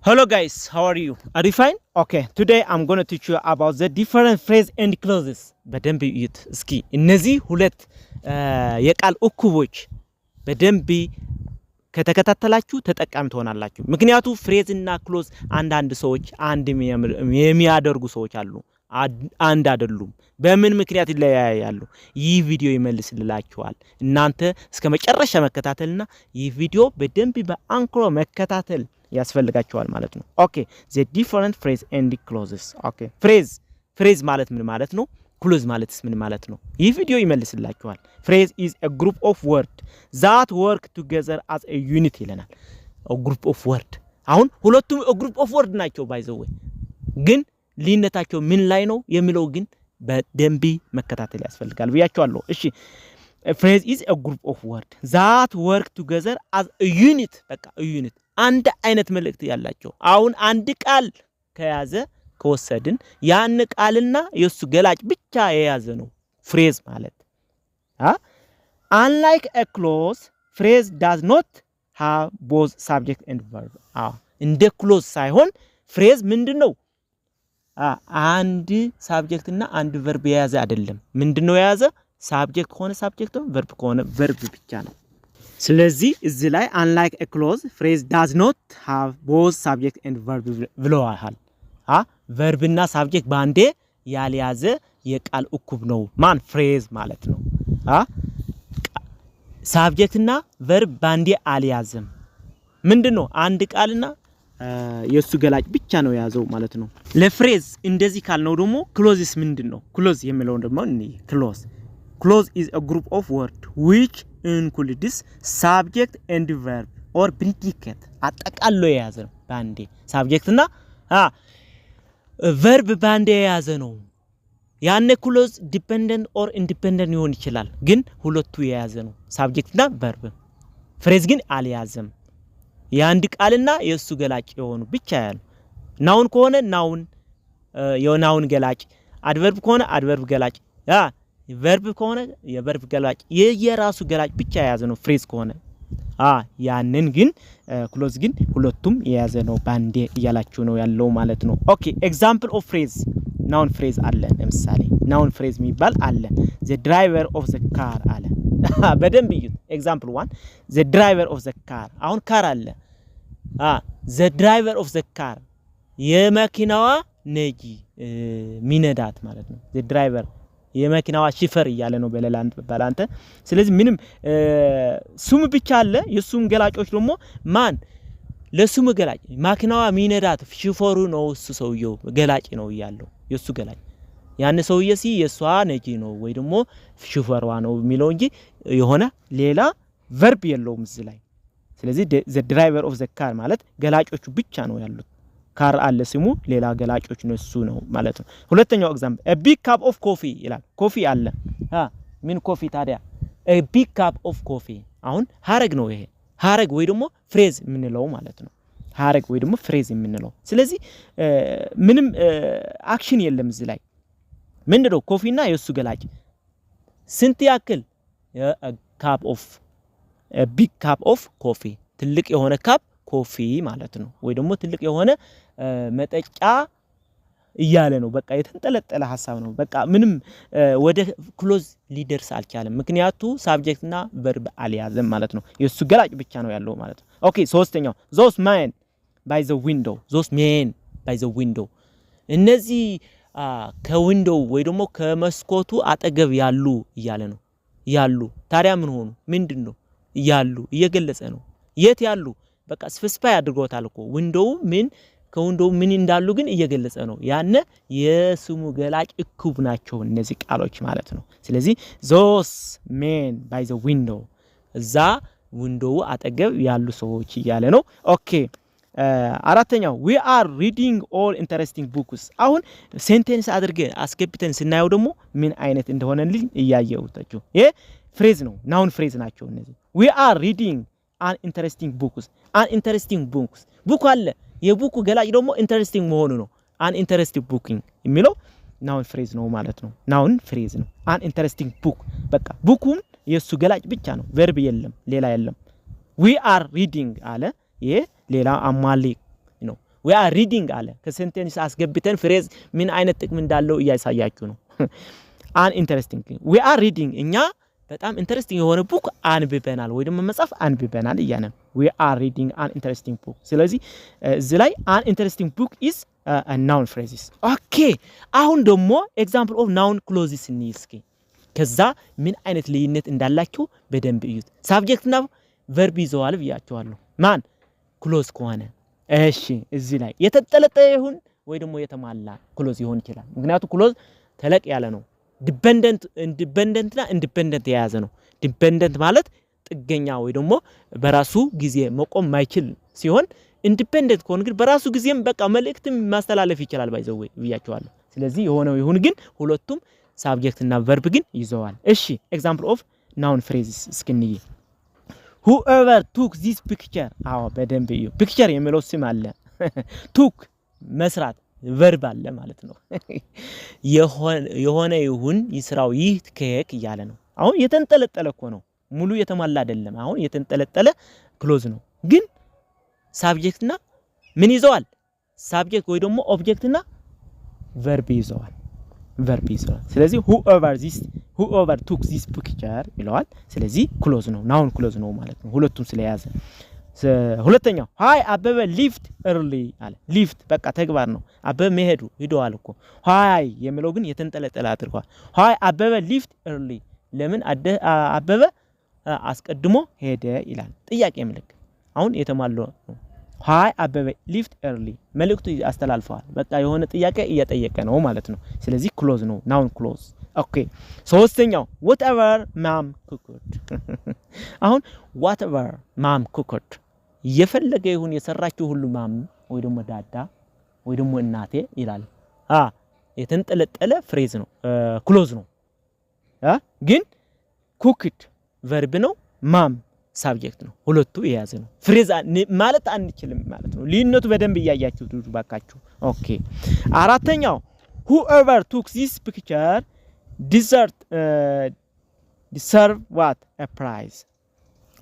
Hello guys, how are you? Are you fine? Okay, today I'm going to teach you about the different phrase and clauses. በደንብ እዩት እስኪ እነዚህ ሁለት የቃል እኩቦች በደንብ ከተከታተላችሁ ተጠቃሚ ትሆናላችሁ። ምክንያቱም ፍሬዝ እና ክሎዝ አንድ ሰዎች አንድ የሚያደርጉ ሰዎች አሉ። አንድ አይደሉም። በምን ምክንያት ይለያያሉ? ይህ ቪዲዮ ይመልስላችኋል። እናንተ እስከ መጨረሻ መከታተልና ይህ ቪዲዮ በደንብ በአንክሮ መከታተል ያስፈልጋችኋል ማለት ነው። ኦኬ the different phrase and clauses ኦኬ phrase ማለት ምን ማለት ነው? clause ማለትስ ምን ማለት ነው? ይህ ቪዲዮ ይመልስላችኋል። phrase is a group of word that work together as a unit ይለናል። a group of word አሁን ሁለቱም a group of word ናቸው by the way ግን ሊነታቸው ምን ላይ ነው የሚለው ግን በደንብ መከታተል ያስፈልጋል ብያችኋለሁ። እሺ phrase is a group of word that work together as a unit በቃ a unit አንድ አይነት መልእክት ያላቸው አሁን አንድ ቃል ከያዘ ከወሰድን ያን ቃልና የሱ ገላጭ ብቻ የያዘ ነው phrase ማለት unlike a clause phrase does not have both subject and verb እንደ clause ሳይሆን phrase ምንድነው አንድ ሳብጀክት እና አንድ verb የያዘ አይደለም ምንድነው የያዘ ሳብጀክት ከሆነ ሳብጀክት ነው verb ከሆነ verb ብቻ ነው ስለዚህ እዚህ ላይ unlike a clause phrase does not have both subject and verb ብለዋል verb እና subject ባንዴ ያልያዘ የቃል እኩብ ነው ማን phrase ማለት ነው subject እና verb ባንዴ አልያዘም ምንድነው አንድ ቃልና የሱ ገላጭ ብቻ ነው ያዘው ማለት ነው ለፍሬዝ እንደዚህ ካልነው ደግሞ clauses ምንድነው clause የሚለው ደግሞ clause is a group of word which includes subject and verb or predicate አጠቃሎ የያዘ ነው ባንዴ subject እና verb ባንዴ የያዘ ነው ያነ clause dependent or independent ሊሆን ይችላል ግን ሁለቱ የያዘ ነው subject እና verb phrase ግን አልያዘም ያንድ ቃልና የሱ ገላጭ የሆኑ ብቻ ያሉ ናውን ከሆነ ናውን የናውን ገላጭ adverb ከሆነ adverb ገላጭ verb ከሆነ የverb ገላጭ የየራሱ ገላጭ ብቻ የያዘ ነው phrase ከሆነ ያንን ግን clause ግን ሁለቱም የያዘ ነው ባንዴ እያላችሁ ነው ያለው ማለት ነው ኦኬ example of phrase noun phrase አለ ለምሳሌ noun phrase የሚባል አለ the driver of the car አለ በደንብ ይዩት example 1 the driver of the car አሁን car አለ the driver of the car የመኪናዋ ነጂ ሚነዳት ማለት ነው the driver የመኪናዋ ሹፌር እያለ ነው በለላንት ባላንተ ስለዚህ ምንም ስሙ ብቻ አለ የሱም ገላጮች ደግሞ ማን ለስሙ ገላጭ መኪናዋ ሚነዳት ሹፌሩ ነው እሱ ሰውየው ገላጭ ነው ያለው የሱ ገላጭ ያን ሰውዬ የሷ ነጂ ነው ወይ ደግሞ ሹፌሯ ነው የሚለው እንጂ የሆነ ሌላ verb የለውም እዚህ ላይ ስለዚህ the driver of the car ማለት ገላጮቹ ብቻ ነው ያሉት ካር አለ ስሙ ሌላ ገላጮች ነሱ ነው ማለት ነው ሁለተኛው ኤግዛምፕል a big cup of coffee ይላል ኮፊ አለ ምን ኮፊ ታዲያ a big cup of coffee አሁን ሐረግ ነው ይሄ ሐረግ ወይ ደግሞ phrase የምንለው ማለት ነው ሐረግ ወይ ደግሞ phrase የምንለው ስለዚህ ምንም አክሽን የለም እዚህ ላይ ምንድነው ኮፊና የሱ ገላጭ ስንት ያክል a big cup of coffee ትልቅ የሆነ ካፕ ኮፊ ማለት ነው ወይ ደግሞ ትልቅ የሆነ መጠጫ እያለ ነው በቃ የተንጠለጠለ ሐሳብ ነው በቃ ምንም ወደ clause ሊደርስ አልቻለም ምክንያቱ subject እና verb አልያዘም ማለት ነው የሱ ገላጭ ብቻ ነው ያለው ማለት ነው ኦኬ ሶስተኛው those men by the window እነዚህ ከዊንዶው ወይ ደግሞ ከመስኮቱ አጠገብ ያሉ እያለ ነው ያሉ ታዲያ ምን ሆኑ ምንድነው ያሉ እየገለጸ ነው የት ያሉ በቃ ስፔሲፋይ አድርጎታል እኮ ዊንዶው ምን ከዊንዶው ምን እንዳሉ ግን እየገለጸ ነው ያነ የስሙ ገላጭ እኩብ ናቸው እነዚህ ቃሎች ማለት ነው ስለዚህ those men by the window እዛ ዊንዶው አጠገብ ያሉ ሰዎች እያለ ነው ኦኬ አራተኛው we are reading all interesting books አሁን ሴንቴንስ አድርገ አስገብተን ስናየው ደግሞ ምን አይነት እንደሆነልኝ እያየሁታችሁ ይሄ phrase ነው noun phrase ናቸው እነዚህ we are reading an interesting books book አለ የቡኩ ገላጭ ደግሞ interesting መሆኑ ነው an interesting booking የሚለው noun phrase ነው ማለት ነው noun phrase ነው an interesting book በቃ ቡኩም የሱ ገላጭ ብቻ ነው verb የለም ሌላ የለም we are reading አለ ይሄ ሌላ አማሊ ነው we are reading አለ ከሴንቴንስ አስገብተን ፍሬዝ ምን አይነት ጥቅም እንዳለው እያሳያችሁ ነው an interesting we are reading እኛ በጣም ኢንተረስቲንግ የሆነ ቡክ አንብበናል ወይ ደግሞ መጽሐፍ አንብበናል እያለን we are reading an interesting book ስለዚህ እዚህ ላይ an interesting book is a noun phrases okay አሁን ደግሞ example of noun clauses እንይስኪ ከዛ ምን አይነት ልዩነት እንዳላችሁ በደንብ እዩት subject እና verb ይዘዋል ብያችኋለሁ ማን clause ከሆነ እሺ እዚህ ላይ የተጠለጠ ይሁን ወይ ደግሞ የተማላ clause ይሆን ይችላል ምክንያቱም clause ተለቅ ያለ ነው independent እና independent የያዘ ነው dependent ማለት ጥገኛ ወይ ደግሞ በራሱ ጊዜ መቆም ማይችል ሲሆን independent ከሆነ ግን በራሱ ጊዜም በቃ መልእክትም ማስተላለፍ ይችላል ባይዘው ብያችኋለሁ ስለዚህ የሆነው ይሁን ግን ሁለቱም subject እና verb ግን ይዘዋል እሺ example of noun phrases እስኪንይ whoever took this picture አዎ በደንብ እዩ picture የሚለው ስም አለ took መስራት verb አለ ማለት ነው የሆነ ይሁን ይስራው ይህ ከየክ ይያለ ነው አሁን የተንጠለጠለ እኮ ነው ሙሉ የተማላ አይደለም አሁን የተንጠለጠለ clause ነው ግን subject እና ምን ይዘዋል subject ወይ ደግሞ object እና verb ይዘዋል ስለዚህ whoever took this picture ይለዋል ስለዚህ clause ነው noun clause ነው ማለት ነው ሁለቱም ስለያዘ ሁለተኛው ሃይ አበበ ሊፍት early አለ ሊፍት በቃ ተግባር ነው አበበ መሄዱ ሄዷል እኮ ሃይ የሚለው ግን የተንጠለጠለ አድርጓል ሃይ አበበ ሊፍት early ለምን አበበ አስቀድሞ ሄደ ይላል ጥያቄ ምልክት አሁን የተማለው ሃይ አበበ ሊፍት early መልእክቱ አስተላልፈዋል በቃ የሆነ ጥያቄ እየጠየቀ ነው ማለት ነው ስለዚህ clause ነው noun clause ኦኬ ሶስተኛው whatever mom cooked አሁን whatever mom cooked የፈለገ ይሁን የሰራችው ሁሉ ማም ወይ ደግሞ ዳዳ ወይ ደግሞ እናቴ ይላል የተንጠለጠለ ፍሬዝ ነው clause ነው ግን cooked verb ነው mom subject ነው ሁለቱ የያዘ ነው ፍሬዝ ማለት አንችልም ማለት ነው ልዩነቱ በደንብ እያያችሁ ባካችሁ ኦኬ አራተኛው whoever took this picture deserve what a prize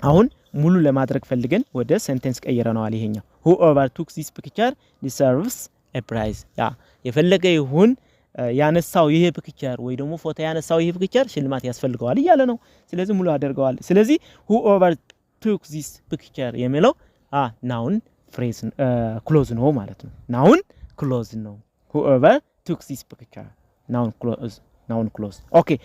አሁን ሙሉ ለማድረግ ፈልገን ወደ ሴንቴንስ ቀይረናል ይሄኛው whoever took this picture deserves a prize የፈለገ ይሁን ያነሳው ይሄ ፒክቸር ወይ ደግሞ ፎቶ ያነሳው ይሄ ፒክቸር ሽልማት ያስፈልገዋል ይያለ ነው ስለዚህ ሙሉ አደርገዋል ስለዚህ whoever took this picture የሚለው noun phrase clause ነው ማለት ነው noun clause ነው whoever took this picture noun clause okay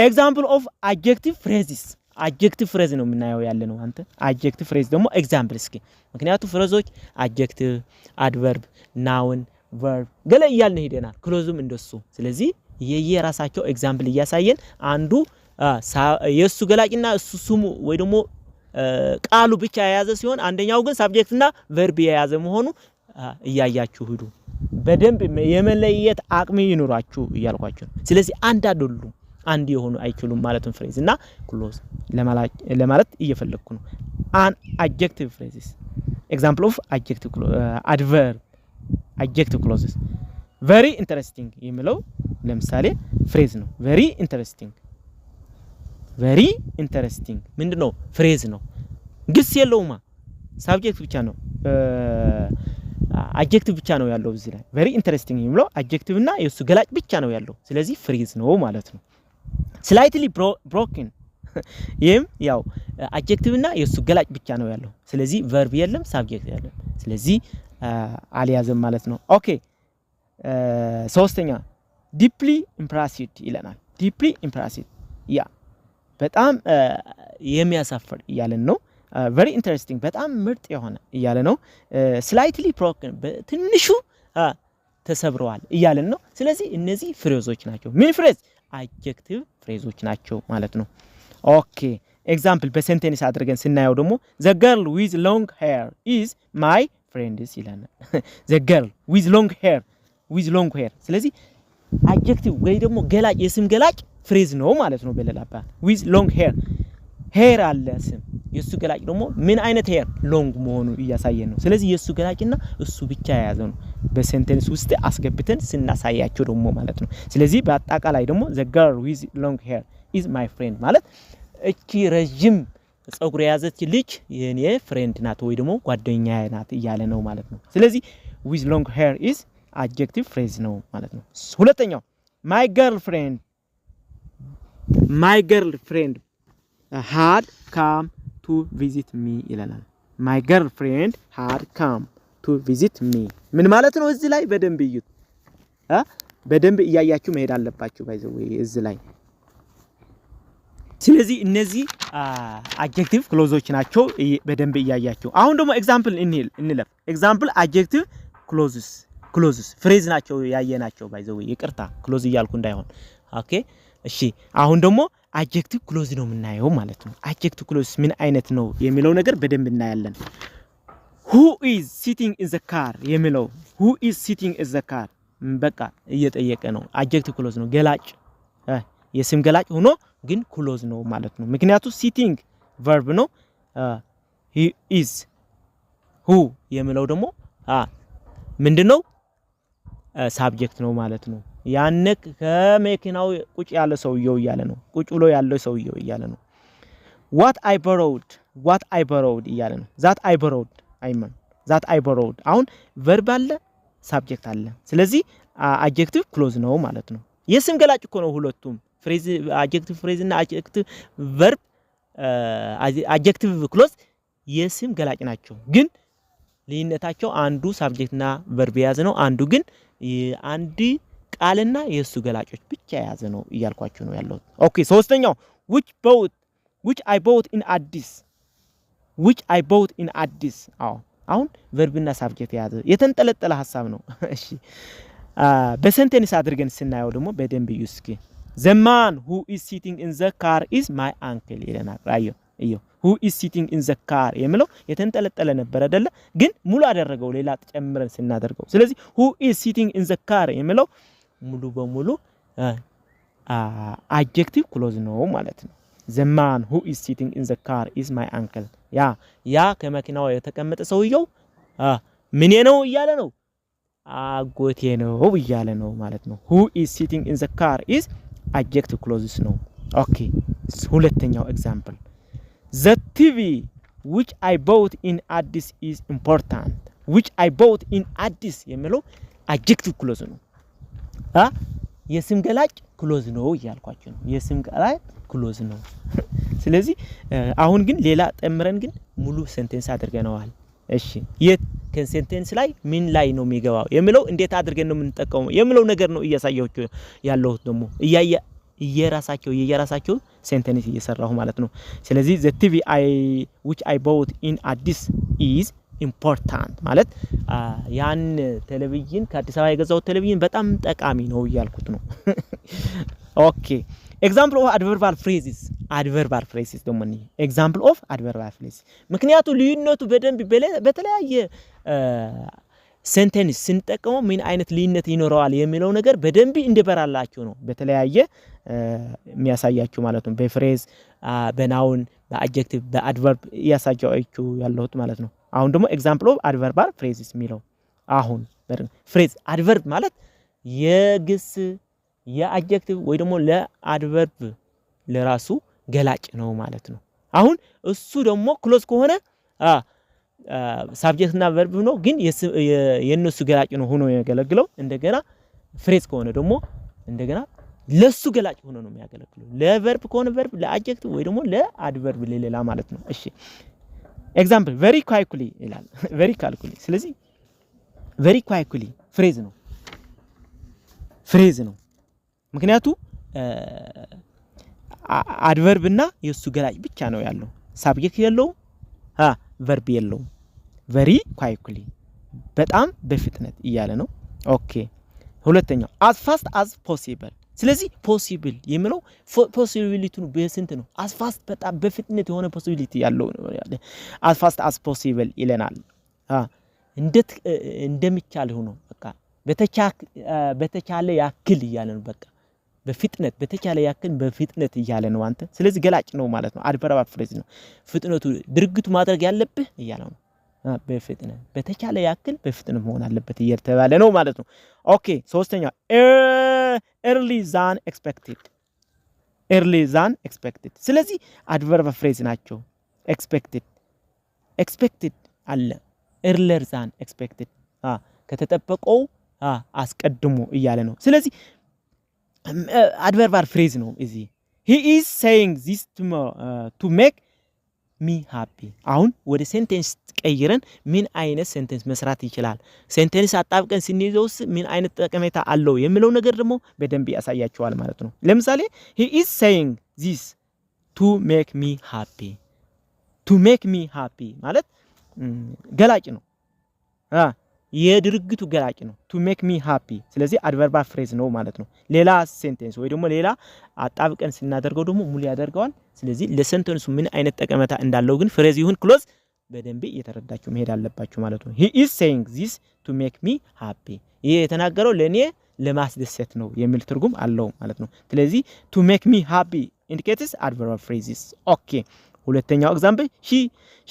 example of adjective phrases adjective phrase ነው የምናየው ያለ ነው አንተ adjective phrase ደግሞ example እስኪ ምክንያቱም ፍሬዞች adjective adverb noun verb ገለ ይያልን ሄደናል ክሎዝም እንደሱ ስለዚህ የየራሳቸው ኤግዛምፕል እያሳየን አንዱ የሱ ገላጭና እሱ ስሙ ወይ ደግሞ ቃሉ ብቻ የያዘ ሲሆን አንደኛው ግን ሳብጀክት እና verb የያዘ መሆኑ እያያችሁ ሂዱ በደንብ የመለየት አቅም ይኑራችሁ እያልኳችሁ ስለዚህ አንድ አይደሉም አንድ የሆኑ አይችሉም ማለትም ፍሬዝ እና ክሎዝ ለማለት እየፈለኩ ነው an adjective phrases example of adjective adverb adjective clauses very interesting የሚለው ለምሳሌ ፍሬዝ ነው very interesting ምንድነው ፍሬዝ ነው ግስ የለውማ ሳብጀክት ብቻ ነው adjective ብቻ ነው ያለው እዚህ ላይ very interesting የሚለው adjective እና የሱ ገላጭ ብቻ ነው ያለው ስለዚህ ፍሬዝ ነው ማለት ነው slightly broken ይሄም ያው adjective እና የሱ ገላጭ ብቻ ነው ያለው ስለዚህ verb የለም subject የለም ስለዚህ አልያዘም ማለት ነው ኦኬ ሶስተኛ deeply impressed ይለናል deeply impressed በጣም የሚያሳፍር ይያለን ነው very interesting በጣም ምርጥ የሆነ ይያለ ነው slightly broken በትንሹ ተሰብረዋል ይያለን ነው ስለዚህ እነዚህ ፍሬዞች ናቸው ምን ፍሬዝ adjective ፍሬዞች ናቸው ማለት ነው ኦኬ ኤግዛምፕል በሴንቴንስ አድርገን ስናየው ደግሞ the girl with long hair is my friend ይላል the girl with long hair ስለዚህ adjective ወይ ደግሞ ገላጭ የስም ገላጭ ፍሬዝ ነው ማለት ነው በለላባ with long hair አለ ስም የሱ ገላጭ ደግሞ ምን አይነት hair long መሆኑ እያሳየን ነው ስለዚህ የሱ ገላጭና እሱ ብቻ ያያዘው ነው በሴንቴንስ ውስጥ አስገብተን ስናሳያቸው ደግሞ ማለት ነው ስለዚህ በአጣቃላይ ደግሞ the girl with long hair is my friend ማለት እቺ ረጅም ጸጉር ያዘች ልጅ የኔ ፍሬንድ ናት ወይ ደግሞ ጓደኛዬ ናት ይያለ ነው ማለት ነው ስለዚህ with long hair is adjective phrase ነው ማለት ነው። ሁለተኛው my girlfriend had come to visit me ይላል። my girlfriend had come to visit me ምን ማለት ነው? እዚህ ላይ በደንብ እዩት። በደንብ እያያችሁ መሄድ አለባችሁ ባይ ዘ ዌይ እዚህ ላይ። ስለዚህ እነዚህ adjective clauses ናቸው በደንብ እያያችሁ። አሁን ደግሞ ኤግዛምፕል እንለፍ። ኤግዛምፕል adjective clauses phrase ናቸው ያየናቸው ባይ ዘ ዌይ ይቅርታ ክሎዝ እያልኩ እንዳይሆን። ኦኬ እሺ አሁን ደግሞ adjective clause ነው የምናየው ማለት ነው። adjective clause ምን አይነት ነው የሚለው ነገር በደንብ እናያለን። who is sitting in the car የሚለው who is sitting in the car በቃ እየጠየቀ ነው። adjective clause ነው ገላጭ የስም ገላጭ ሆኖ ግን clause ነው ማለት ነው። ምክንያቱም sitting verb ነው he is who የሚለው ደግሞ ምንድነው subject ነው ማለት ነው። ያነ ከመኪናው ቁጭ ያለ ሰውየው እያለ ነው። ቁጭ ብሎ ያለው ሰውየው እያለ ነው። what I borrowed እያለ ነው። that I borrowed አሁን verb አለ subject አለ። ስለዚህ adjective clause ነው ማለት ነው። የስም ገላጭ እኮ ነው ሁለቱም phrase adjective phrase እና adjective verb adjective clause የስም ገላጭ ናቸው። ግን ልዩነታቸው አንዱ subject እና verb የያዘ ነው፣ አንዱ ግን አንድ ቃልና የሱ ገላጮች ብቻ የያዘ ነው እያልኳችሁ ነው ያለው። ኦኬ ሶስተኛው which I bought in Addis አሁን verb እና subject የያዘ የተንጠለጠለ ሐሳብ ነው። እሺ በሴንቴንስ አድርገን ስናየው ደግሞ በደንብ ይስኪ the man who is sitting in the car is my uncle ይለናል። አዮ who is sitting in the car የሚለው የተንጠለጠለ ነበር አይደለ? ግን ሙሉ አደረገው ሌላ ተጨምረን ስናደርገው። ስለዚህ who is sitting in the car የሚለው ሙሉ በሙሉ adjective clause ነው ማለት ነው። the man who is sitting in the car is my uncle ያ ከመኪናው የተቀመጠ ሰውየው ምን ነው እያለ ነው? አጎቴ ነው እያለ ነው ማለት ነው። who is sitting in the car is adjective clauses ነው። ኦኬ ሁለተኛው ኤግዛምፕል the TV which I bought in Addis is important የሚለው adjective clause ነው። የስም ገላጭ ክሎዝ ነው እያልኳችሁ ነው። የስም ገላጭ ክሎዝ ነው። ስለዚህ አሁን ግን ሌላ ጠምረን ግን ሙሉ ሴንቴንስ አድርገናል። እሺ ከሴንቴንስ ላይ ምን ላይ ነው የሚገባው የሚለው እንዴት አድርገን ነው የምንጠቀመው የሚለው ነገር ነው እያሳያችሁ ያለው ደግሞ የየራሳቸው ሴንቴንስ እየሰራሁ ማለት ነው። ስለዚህ the TV which I bought in Addis is important ማለት ያን ቴሌቪዥን ከአዲስ አበባ የገዛው ቴሌቪዥን በጣም ጠቃሚ ነው እያልኩት ነው። ኦኬ ኤግዛምፕል ኦፍ adverbial phrases ደግሞ ነው። ኤግዛምፕል ኦፍ adverbial phrases ምክንያቱም ልዩነቱ በደንብ በተለያየ ሴንቴንስ ስንጠቀመው ምን አይነት ልዩነት ይኖረዋል የሚለው ነገር በደንብ እንዲበራላችሁ ነው በተለያየ የሚያሳያችሁ ማለት ነው። በፍሬዝ በናውን በአድጀክቲቭ በአድቨርብ ያሳያችሁ ያለሁት ማለት ነው። አሁን ደግሞ ኤግዛምፕል ኦፍ adverbial phrases የሚለው አሁን ፍሬዝ adverb ማለት የግስ የአድጀክቲቭ ወይ ደግሞ ለአድቨርብ ለራሱ ገላጭ ነው ማለት ነው። አሁን እሱ ደግሞ ክሎዝ ከሆነ ሳብጀክት እና ቨርብ ነው፣ ግን የነሱ ገላጭ ነው ሆኖ ያገለግለው። እንደገና ፍሬዝ ከሆነ ደግሞ እንደገና ለሱ ገላጭ ሆኖ ነው የሚያገለግለው። ለቨርብ ከሆነ ቨርብ፣ ለአድጀክቲቭ ወይ ደግሞ ለአድቨርብ ለሌላ ማለት ነው። እሺ ኤግዛምፕል very quickly ይላል። very quickly ስለዚህ very quickly ፍሬዝ ነው ምክንያቱም አድቨርብ እና የሱ ገላጭ ብቻ ነው ያለው፣ ሳብጀክት የለው ቨርብ የለው። very quickly በጣም በፍጥነት እያለ ነው። ኦኬ ሁለተኛው as fast as possible ስለዚህ possible የሚለው ፖሲቢሊቲው በስንት ነው? as fast በጣም በፍጥነት የሆነ ፖሲቢሊቲ ያለው ነው ያለ as fast as possible ይለናል። እንዴት እንደሚቻል ሆኖ በቃ በተቻለ ያክል እያለ ነው። በቃ በፍጥነት በተቻለ ያክል በፍጥነት እያለ ነው አንተ። ስለዚህ ገላጭ ነው ማለት ነው። adverbial phrase ነው። ፍጥነቱ ድርጊቱ ማድረግ ያለብህ እያለ ነው። በፍጥነት በተቻለ ያክል በፍጥነት መሆን አለበት እየተባለ ነው ማለት ነው። ኦኬ ሶስተኛው early than expected ስለዚህ adverbial phrase ናቸው። expected አለ earlier than expected ከተጠበቀው አስቀድሞ እያለ ነው ስለዚህ adverb phrase ነው እዚህ he is saying this to make me happy አሁን ወደ ሴንቴንስ ቀይረን ምን አይነት ሴንቴንስ መስራት ይችላል ሴንቴንስ አጣብቀን ስንይዘውስ ምን አይነት ጠቀሜታ አለው የሚለው ነገር ደግሞ በደንብ ያሳያቸዋል ማለት ነው ለምሳሌ he is saying this to make me happy ማለት ገላጭ ነው የድርግቱ ገላጭ ነው to make me happy ስለዚህ adverb phrase ነው ማለት ነው ሌላ ሴንቴንስ ወይ ደግሞ ሌላ አጣብቀን ስናደርገው ደግሞ ሙሉ ያደርገዋል ስለዚህ ለሴንቴንሱ ምን አይነት ጠቀሜታ እንዳለው ግን ፍሬዝ ይሁን ክሎዝ በደንብ እየተረዳችሁ መሄድ አለባችሁ ማለት ነው he is saying this to make me happy ይሄ የተናገረው ለኔ ለማስደሰት ነው የሚል ትርጉም አለው ማለት ነው ስለዚህ to make me happy indicates adverb phrases okay ሁለተኛው ኤግዛምፕል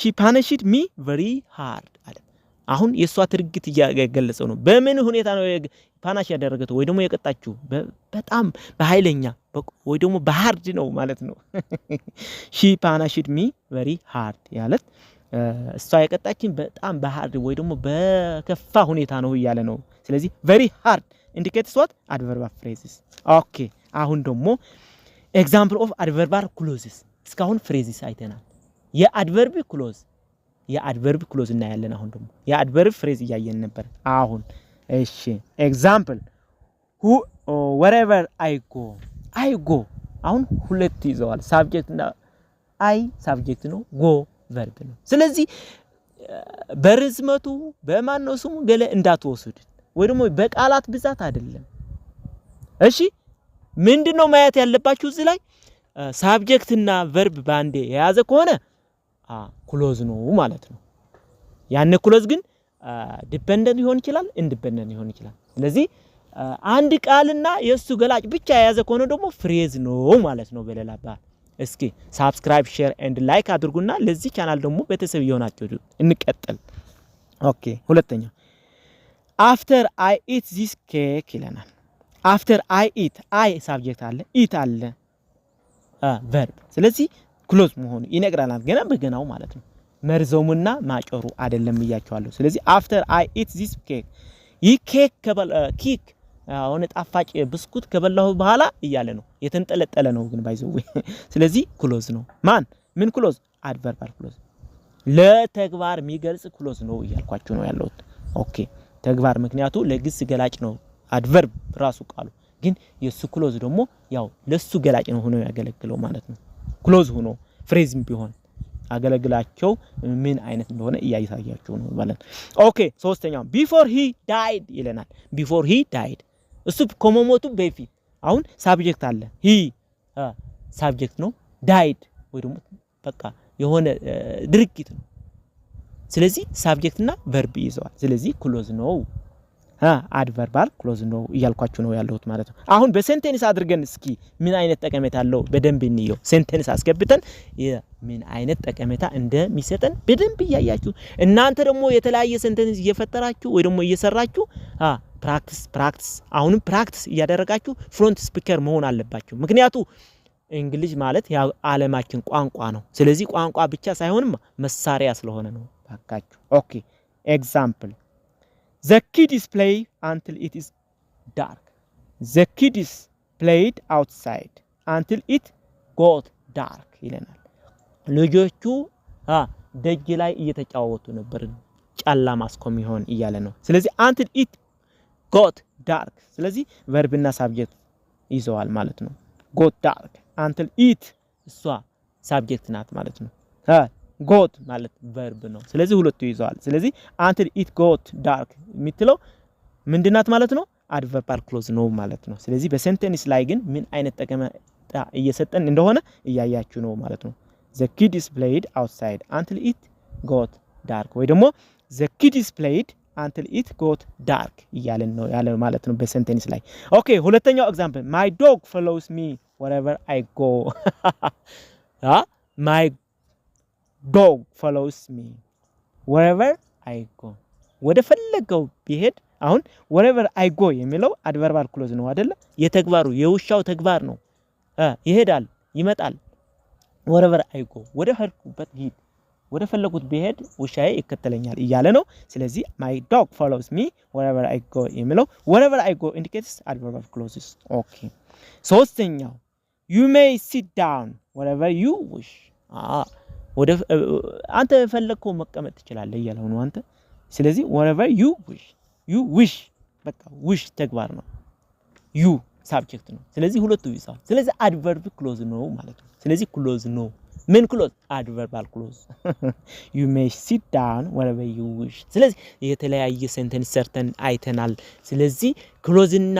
she punished me very hard አለ አሁን የሷ ትርግት እያገለጸው ነው በምን ሁኔታ ነው ፓናሽ ያደረገው ወይ ደግሞ የቀጣችሁ በጣም በኃይለኛ ወይ ደግሞ በሃርድ ነው ማለት ነው she punished me very hard ያለት እሷ የቀጣችን በጣም በሃርድ ወይ ደግሞ በከፋ ሁኔታ ነው እያለ ነው ስለዚህ very hard indicates what adverb phrases okay አሁን ደግሞ example of adverb clauses እስካሁን phrases አይተናል የአድቨርብ ክሎዝ እናያለን አሁን ደግሞ የአድቨርብ ፍሬዝ ያያየን ነበር አሁን እሺ ኤግዛምፕል who wherever I go አሁን ሁለት ይዘዋል ሳብጀክት እና አይ ሳብጀክት ነው go verb ነው ስለዚህ በርዝመቱ በማን ነው ስሙ ገለ እንዳትወስዱ ወይ ደግሞ በቃላት ብዛት አይደለም እሺ ምንድነው ማየት ያለባችሁ እዚህ ላይ ሳብጀክት እና verb ባንዴ የያዘ ከሆነ ክሎዝ ነው ማለት ነው ያን ክሎዝ ግን ዲፔንደንት ሊሆን ይችላል ኢንዲፔንደንት ሊሆን ይችላል ስለዚህ አንድ ቃልና የሱ ገላጭ ብቻ የያዘ ከሆነ ደግሞ ፍሬዝ ነው ማለት ነው በሌላ አባባል እስኪ ሰብስክራይብ ሼር ኤንድ ላይክ አድርጉና ለዚህ ቻናል ደግሞ ቤተሰብ ይሆናችሁ እንቀጥል ኦኬ ሁለተኛ after I eat this cake ይለናል after I eat I ሳብጀክት አለ eat አለ verb ስለዚህ ክሎዝ መሆኑ ይነግራናል ገና በገናው ማለት ነው መርዘሙና ማጨሩ አይደለም ይያቻለሁ ስለዚህ after I eat this cake ይህ ኬክ አሁን ጣፋጭ ብስኩት ከበላሁ በኋላ ይያለ ነው የተንጠለጠለ ነው ግን ባይዘው ስለዚህ ክሎዝ ነው ማን ምን ክሎዝ adverb ክሎዝ ለተግባር የሚገልጽ ክሎዝ ነው ይያልኳችሁ ነው ያለው ኦኬ ተግባር ምክንያቱ ለግስ ገላጭ ነው adverb ራሱ ቃሉ ግን የሱ ክሎዝ ደግሞ ያው ለሱ ገላጭ ነው ሆኖ ያገለግለው ማለት ነው ክሎዝ ሆኖ ፍሬዝም ቢሆን አገለግላቸው ምን አይነት እንደሆነ እያያያችሁ ነው ማለት ኦኬ ሶስተኛው before he died ይለናል before he died እሱ ከመሞቱ በፊት አሁን ሳብጀክት አለ he ሳብጀክት ነው died ወይ ደግሞ በቃ የሆነ ድርጊት ነው ስለዚህ ሳብጀክት እና verb ይዘዋል ስለዚህ ክሎዝ ነው adverb ክሎዝ ነው ይያልኳችሁ ነው ያለሁት ማለት ነው አሁን በሴንቴንስ አድርገን እስኪ ምን አይነት ጠቀሜታ አለው በደንብ እንየው ሴንቴንስ አስገብተን ምን አይነት ጠቀሜታ እንደሚሰጠን በደንብ ያያችሁ እናንተ ደግሞ የተለያየ ሴንቴንስ እየፈጠራችሁ ወይ ደግሞ እየሰራችሁ ፕራክቲስ አሁንም ፕራክቲስ እያደረጋችሁ ፍሮንት ስፒከር መሆን አለባችሁ ምክንያቱም እንግሊዝ ማለት ያው ዓለማችን ቋንቋ ነው ስለዚህ ቋንቋ ብቻ ሳይሆንም መሳሪያ ስለሆነ ነው ባካችሁ ኦኬ ኤግዛምፕል The kids play until it is dark. The kids played outside until it got dark ይለናል ልጆቹ ደጅ ላይ እየተጫወቱ ነበር ጨለማ እስከሚሆን ይያለ ነው ስለዚህ until it got dark ስለዚህ verb እና subject ይዘዋል ማለት ነው got dark until it እሷ subject ናት ማለት ነው got ማለት verb ነው ስለዚህ ሁለቱ ይዘዋል ስለዚህ until it got dark የሚትለው ምንድናት ማለት ነው adverb clause ነው ማለት ነው ስለዚህ በሴንቴንስ ላይ ግን ምን አይነት ጠቀሜታ እየሰጠን እንደሆነ እያያችሁ ነው ማለት ነው the kids played outside until it got dark ወይ ደግሞ the kids played until it got dark ይያለን ነው ያለ ማለት ነው በሴንቴንስ ላይ ኦኬ ሁለተኛው ኤግዛምፕል my dog follows me wherever I go my dog follows me wherever I go ወደ ፈለገው ቢሄድ አሁን wherever I go የሚለው adverb clause ነው አይደለ የተግባሩ የውሻው ተግባር ነው ይሄዳል ይመጣል wherever I go ወደ ሄድኩበት ሂድ ወደ ፈለኩት ቢሄድ ውሻዬ ይከተለኛል እያለ ነው ስለዚህ my dog follows me wherever I go የሚለው wherever I go indicates adverb of clauses okay ሶስተኛው you may sit down wherever you wish ወደ አንተ ፈለከው መቀመጥ ትችላለህ እያለው ነው አንተ ስለዚህ wherever you wish በቃ wish ተግባር ነው you subject ነው ስለዚህ ሁለቱ ይጻፍ ስለዚህ adverb clause ነው ማለት ነው ስለዚህ clause ነው ምን clause adverbal clause you may sit down wherever you wish ስለዚህ የተለያየ sentence ሰርተን አይተናል ስለዚህ clause እና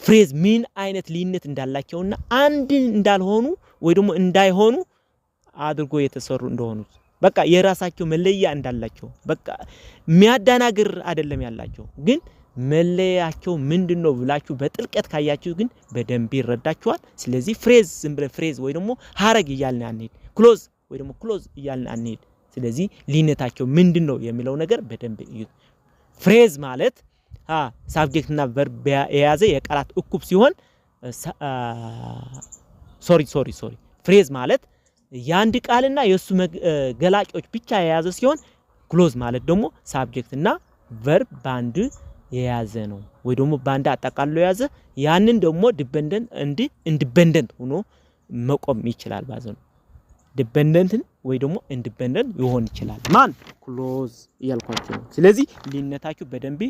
phrase ምን አይነት ልዩነት እንዳላቸውና አንድ እንዳልሆኑ ወይ ደግሞ እንዳይሆኑ አድርጎ የተሰሩ እንደሆኑ በቃ የራሳቸው መለያ እንዳላቸው በቃ የሚያዳናግር አይደለም ያላቸው ግን መለያቸው ምንድነው ብላችሁ በጥልቀት ካያችሁ ግን በደንብ ይረዳችኋል ስለዚህ ፍሬዝ ዝም ብለ ፍሬዝ ወይ ደግሞ ሐረግ ይያልን አንሄድ ክሎዝ ወይ ደግሞ ክሎዝ ይያልን አንሄድ ስለዚህ ሊነታቸው ምንድነው የሚለው ነገር በደንብ እዩ ፍሬዝ ማለት ሳብጀክት እና ቨርብ የያዘ የቃላት እኩብ ሲሆን ሶሪ ፍሬዝ ማለት ያንድ ቃልና የሱ ገላጮች ብቻ የያዘ ሲሆን ክሎዝ ማለት ደግሞ ሳብጀክት እና ቨርብ ባንድ የያዘ ነው ወይ ደግሞ ባንድ አጠቃሎ የያዘ ያንን ደግሞ ዲፔንደንት ኢንዲፔንደንት ሆኖ መቆም ይችላል ባዘን ዲፔንደንት ወይ ደግሞ ኢንዲፔንደንት ይሆን ይችላል ማን ክሎዝ ያልኳችሁ ነው ስለዚህ ሊነታችሁ በደንብ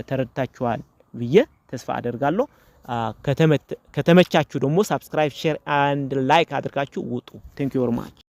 ተረድታችኋል ብዬ ተስፋ አደርጋለሁ ከተመቻችሁ ደግሞ ሰብስክራይብ ሼር and like አድርጋችሁ ውጡ thank you very much